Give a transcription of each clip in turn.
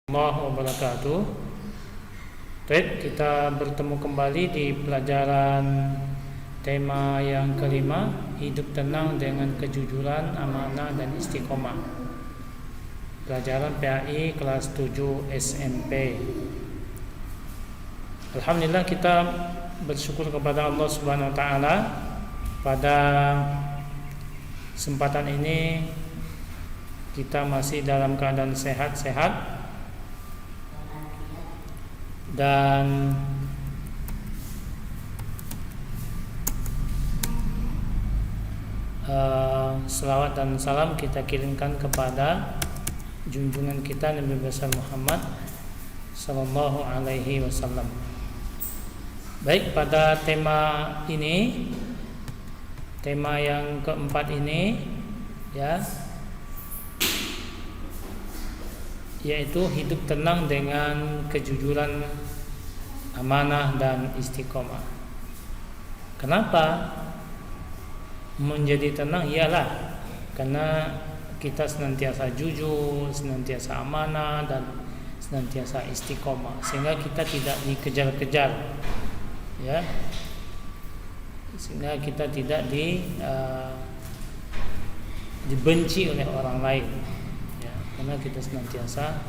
Warahmatullahi wabarakatuh. Baik, kita bertemu kembali di pelajaran tema yang kelima, hidup tenang dengan kejujuran, amanah dan istiqomah. Pelajaran PAI kelas 7 SMP. Alhamdulillah, kita bersyukur kepada Allah Subhanahu wa taala pada kesempatan ini kita masih dalam keadaan sehat-sehat dan selawat dan salam kita kirimkan kepada junjungan kita Nabi besar Muhammad sallallahu alaihi wasallam. Baik, pada tema ini, tema yang keempat ini ya, yaitu hidup tenang dengan kejujuran, amanah dan istiqomah. Kenapa menjadi tenang? Iyalah karena kita senantiasa jujur, senantiasa amanah dan senantiasa istiqomah, sehingga kita tidak dikejar-kejar, ya, sehingga kita tidak dibenci oleh orang lain, ya, karena kita senantiasa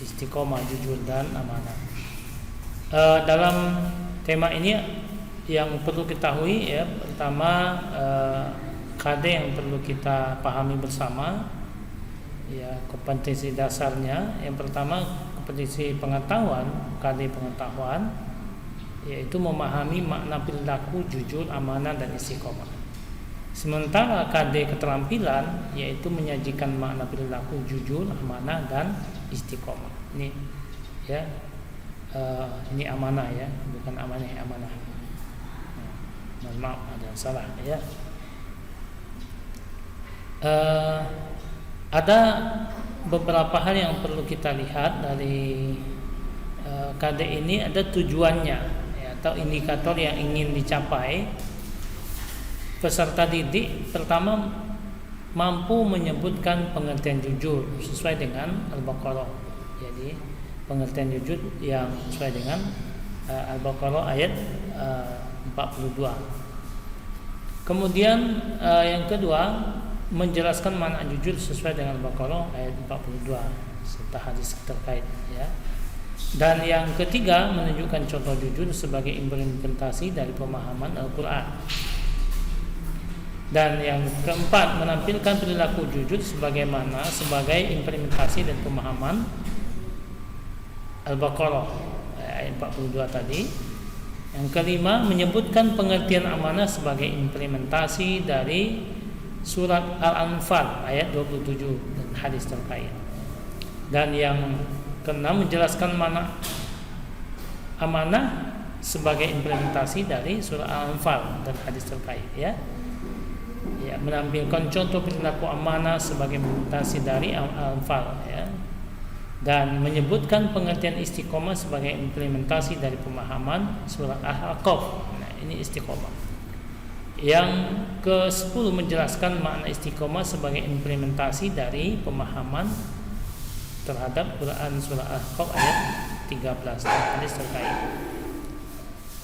istiqomah, jujur dan amanah. Dalam tema ini yang perlu ketahui, ya, pertama KD yang perlu kita pahami bersama, ya, kompetensi dasarnya. Yang pertama, kompetensi pengetahuan, KD pengetahuan, yaitu memahami makna perilaku jujur, amanah dan istiqomah. Sementara KD keterampilan, yaitu menyajikan makna perilaku jujur, amanah dan istiqomah. Ini, ya, ini amanah, ya, bukan amanah, amanah. Maaf, ada salah, ya. Ada beberapa hal yang perlu kita lihat dari KD ini. Ada tujuannya, ya, atau indikator yang ingin dicapai peserta didik. Pertama, mampu menyebutkan pengertian jujur sesuai dengan Al-Baqarah. Jadi pengertian jujur yang sesuai dengan Al-Baqarah ayat 42. Kemudian yang kedua, menjelaskan makna jujur sesuai dengan Al-Baqarah ayat 42 serta hadis terkait, ya. Dan yang ketiga, menunjukkan contoh jujur sebagai implementasi dari pemahaman Al-Qur'an. Dan yang keempat, menampilkan perilaku jujur sebagaimana sebagai implementasi dan pemahaman Al-Baqarah ayat 42 tadi. Yang kelima, menyebutkan pengertian amanah sebagai implementasi dari surat Al-Anfal ayat 27 dan hadis terkait. Dan yang keenam, menjelaskan makna amanah sebagai implementasi dari surat Al-Anfal dan hadis terkait, ya. Ya, menampilkan contoh perilaku amanah sebagai implementasi dari Al-Anfal, ya. Dan menyebutkan pengertian istiqomah sebagai implementasi dari pemahaman surat Al-Ahqaf. Nah, ini istiqomah. Yang ke-10, menjelaskan makna istiqomah sebagai implementasi dari pemahaman terhadap Quran surah Al-Ahqaf ayat 13 dan hadis terkait.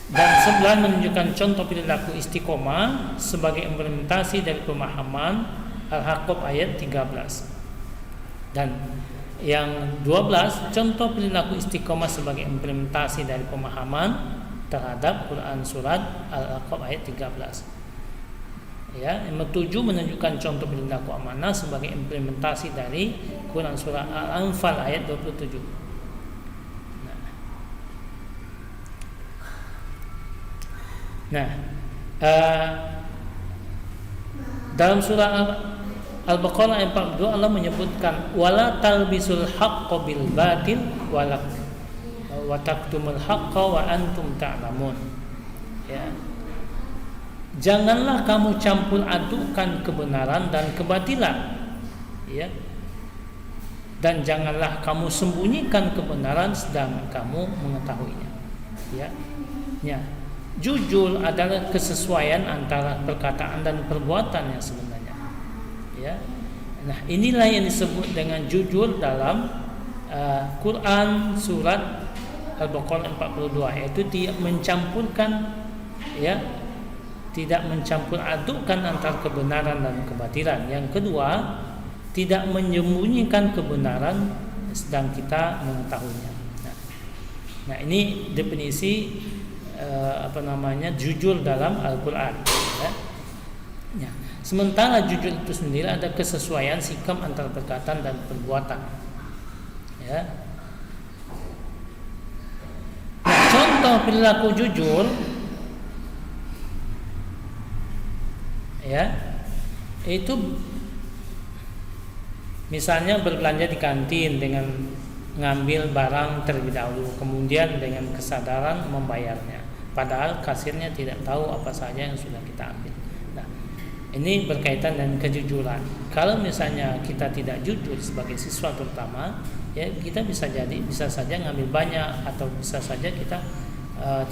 Dan 11, menunjukkan contoh perilaku istiqomah sebagai implementasi dari pemahaman Al-Ahqaf ayat 13. Dan yang 12, contoh perilaku istiqomah sebagai implementasi dari pemahaman terhadap Quran surat Al-Ahqaf ayat 13. Ya, yang ke-7, menunjukkan contoh perilaku amanah sebagai implementasi dari Quran surah Al-Anfal ayat 27. Nah, dalam surah Al-Baqarah ayat 42 Allah menyebutkan wala talbisul haqqo bil batil wa taktumul haqqo wa antum ta'lamun. Ya. Janganlah kamu campur adukan kebenaran dan kebatilan, ya. Dan janganlah kamu sembunyikan kebenaran sedang kamu mengetahuinya, ya. Ya. Jujur adalah kesesuaian antara perkataan dan perbuatan yang sebenarnya, ya. Nah, inilah yang disebut dengan jujur dalam Quran surat Al-Baqarah 42, yaitu tidak mencampurkan, ya, tidak mencampur adukkan antara kebenaran dan kebatilan. Yang kedua, tidak menyembunyikan kebenaran sedang kita mengetahuinya. Nah, ini definisi jujur dalam Al-Quran, ya. Ya. Sementara jujur itu sendiri ada kesesuaian sikap antara perkataan dan perbuatan, ya. Nah, contoh perilaku jujur, ya, itu misalnya berbelanja di kantin dengan ngambil barang terlebih dahulu, kemudian dengan kesadaran membayarnya, padahal kasirnya tidak tahu apa saja yang sudah kita ambil. Nah, ini berkaitan dengan kejujuran. Kalau misalnya kita tidak jujur sebagai siswa terutama, ya, kita bisa saja ngambil banyak, atau bisa saja kita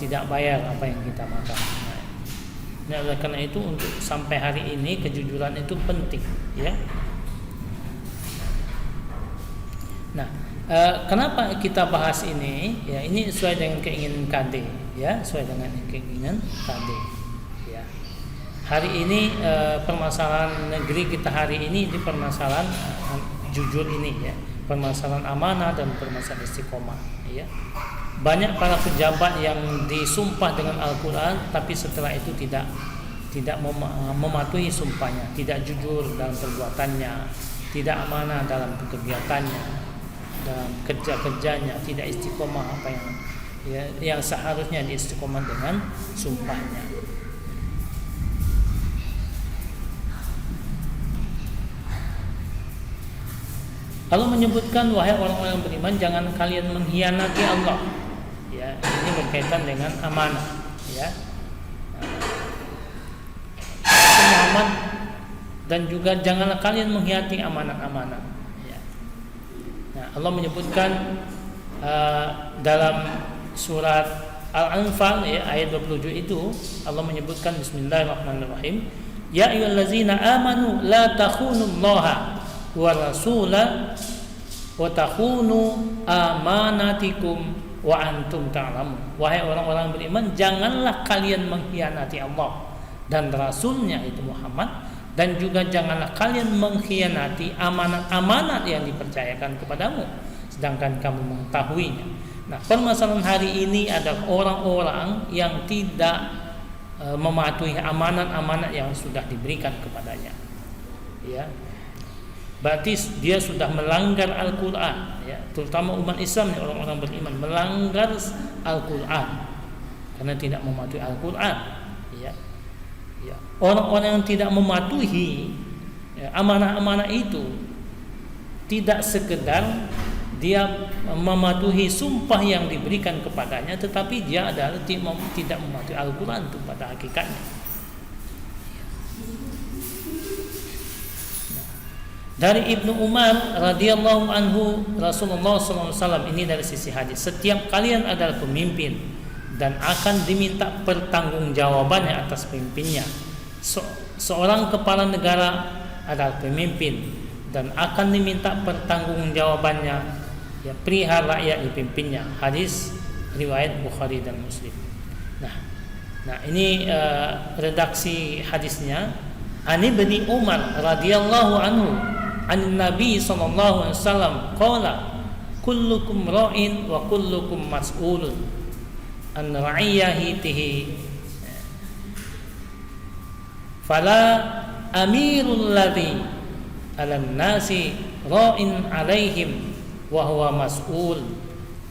tidak bayar apa yang kita makan. Nah, oleh karena itu untuk sampai hari ini kejujuran itu penting, ya. Nah, kenapa kita bahas ini? Ya, ini sesuai dengan keinginan KD, ya, sesuai dengan keinginan KD. Ya. Hari ini permasalahan negeri kita hari ini di permasalahan jujur ini, ya, permasalahan amanah dan permasalahan istiqomah, ya. Banyak para pejabat yang disumpah dengan Al-Quran, tapi setelah itu tidak mematuhi sumpahnya, tidak jujur dalam perbuatannya, tidak amanah dalam kegiatannya, dalam kerja-kerjanya, tidak istiqomah apa yang seharusnya diistiqomah dengan sumpahnya. Allah menyebutkan, wahai orang-orang beriman, jangan kalian mengkhianati Allah. Ya, ini berkaitan dengan amanah, ya. Muhammad, dan juga janganlah kalian mengkhianati amanah-amanah. Ya. Nah, Allah menyebutkan dalam surat Al-Anfal, ya, ayat 27 itu Allah menyebutkan Bismillahirrahmanirrahim, ya ayyuhallazina amanu la takhunullaha wa rasula wa takhunu amanatikum wa antum ta'lamun. Wahai orang-orang beriman, janganlah kalian mengkhianati Allah dan Rasulnya itu Muhammad, dan juga janganlah kalian mengkhianati amanat-amanat yang dipercayakan kepadamu sedangkan kamu mengetahuinya. Nah, permasalahan hari ini adalah orang-orang yang tidak mematuhi amanat-amanat yang sudah diberikan kepadanya, ya. Berarti dia sudah melanggar Al-Quran, ya. Terutama umat Islam, orang-orang beriman melanggar Al-Quran karena tidak mematuhi Al-Quran, ya. Ya. Orang-orang yang tidak mematuhi, ya, amanah-amanah itu tidak sekedar dia mematuhi sumpah yang diberikan kepadanya, tetapi dia adalah tidak mematuhi Al-Quran itu pada hakikatnya. Dari Ibnu Umar radhiyallahu anhu, Rasulullah SAW, ini dari sisi hadis, setiap kalian adalah pemimpin dan akan diminta pertanggungjawabannya atas pemimpinnya. Seorang kepala negara adalah pemimpin dan akan diminta pertanggungjawabannya, ya, perihal rakyat dipimpinnya. Hadis riwayat Bukhari dan Muslim. Nah, ini redaksi hadisnya. Ani Ibnu Umar radhiyallahu anhu an Nabi sallallahu alaihi wasallam qala kullukum ra'in wa kullukum mas'ulun an ra'iyatihi fala amirul ladzi 'alan nasi ra'in 'alaihim wa huwa mas'ul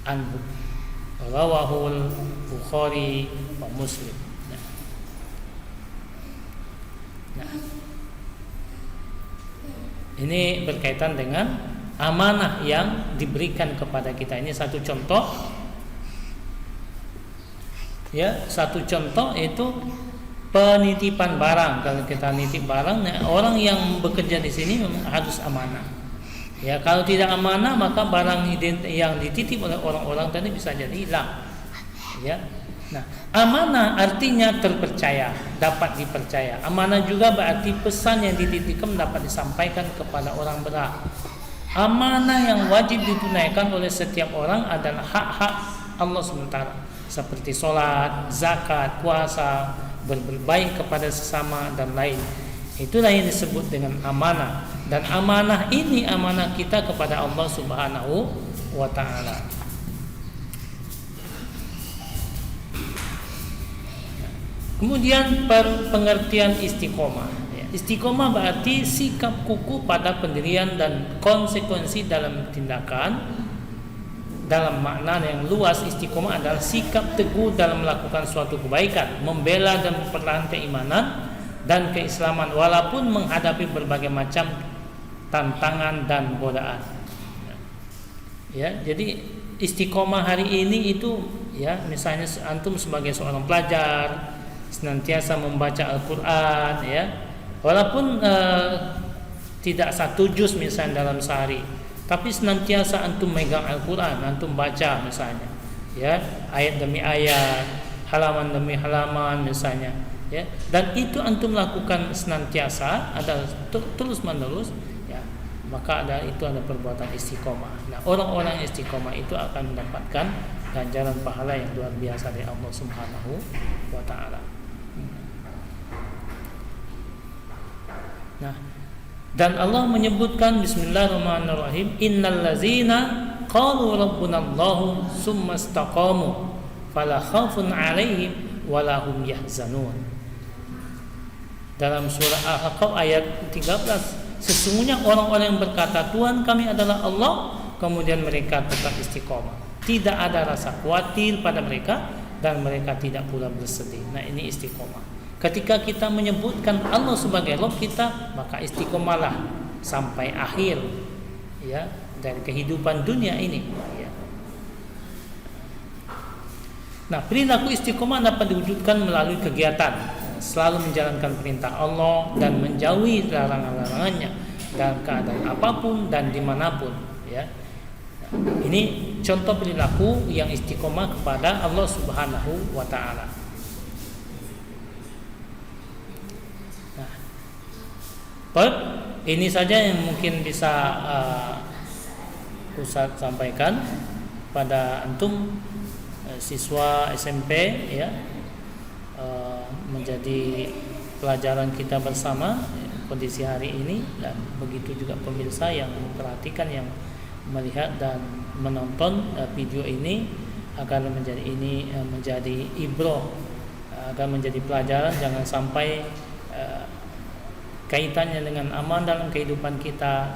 anhu. Rawahul Bukhari wa Muslim. Nah, ini berkaitan dengan amanah yang diberikan kepada kita. Ini satu contoh, ya, satu contoh itu penitipan barang. Kalau kita nitip barang, nah, orang yang bekerja di sini memang harus amanah. Ya, kalau tidak amanah maka barang yang dititip oleh orang-orang tadi bisa jadi hilang. Ya. Nah, amanah artinya terpercaya, dapat dipercaya. Amanah juga berarti pesan yang dititipkan dapat disampaikan kepada orang berhak. Amanah yang wajib ditunaikan oleh setiap orang adalah hak-hak Allah SWT, seperti sholat, zakat, puasa, berbuat baik kepada sesama dan lain. Itulah yang disebut dengan amanah. Dan amanah ini amanah kita kepada Allah Subhanahu wa Ta'ala. Kemudian pengertian istiqomah. Istiqomah berarti sikap kukuh pada pendirian dan konsekuensi dalam tindakan. Dalam makna yang luas, istiqomah adalah sikap teguh dalam melakukan suatu kebaikan, membela dan mempertahankan keimanan dan keislaman walaupun menghadapi berbagai macam tantangan dan godaan. Ya, jadi istiqomah hari ini itu ya, misalnya antum sebagai seorang pelajar senantiasa membaca Al-Quran ya, walaupun tidak satu juz misalnya dalam sehari, tapi senantiasa antum megang Al-Quran, antum baca misalnya ya, ayat demi ayat, halaman demi halaman misalnya ya, dan itu antum lakukan senantiasa, ada terus menerus ya, maka itu ada perbuatan istiqomah. Nah, orang-orang istiqomah itu akan mendapatkan ganjaran pahala yang luar biasa dari Allah Subhanahu wa Ta'ala. Nah, dan Allah menyebutkan bismillahirrahmanirrahim, innallazina qalu rabbunallahu tsumma istaqamu fala khaufun 'alaihim wala hum yahzanun. Dalam surah Al-Ahqaf ayat 13, sesungguhnya orang-orang yang berkata Tuhan kami adalah Allah, kemudian mereka tetap istiqomah, tidak ada rasa khawatir pada mereka dan mereka tidak pula bersedih. Nah, ini istiqomah. Ketika kita menyebutkan Allah sebagai Rabb kita, maka istiqomahlah sampai akhir ya dari kehidupan dunia ini ya. Nah, perilaku istiqomah dapat diwujudkan melalui kegiatan selalu menjalankan perintah Allah dan menjauhi larangan-larangannya dalam keadaan apapun dan dimanapun ya. Ini contoh perilaku yang istiqomah kepada Allah Subhanahu wa Ta'ala. Ini saja yang mungkin bisa Ustaz sampaikan pada antum siswa SMP ya, menjadi pelajaran kita bersama kondisi hari ini, dan begitu juga pemirsa yang memperhatikan, yang melihat dan menonton video ini, agar menjadi ibrah, agar menjadi pelajaran, jangan sampai kaitannya dengan aman dalam kehidupan kita.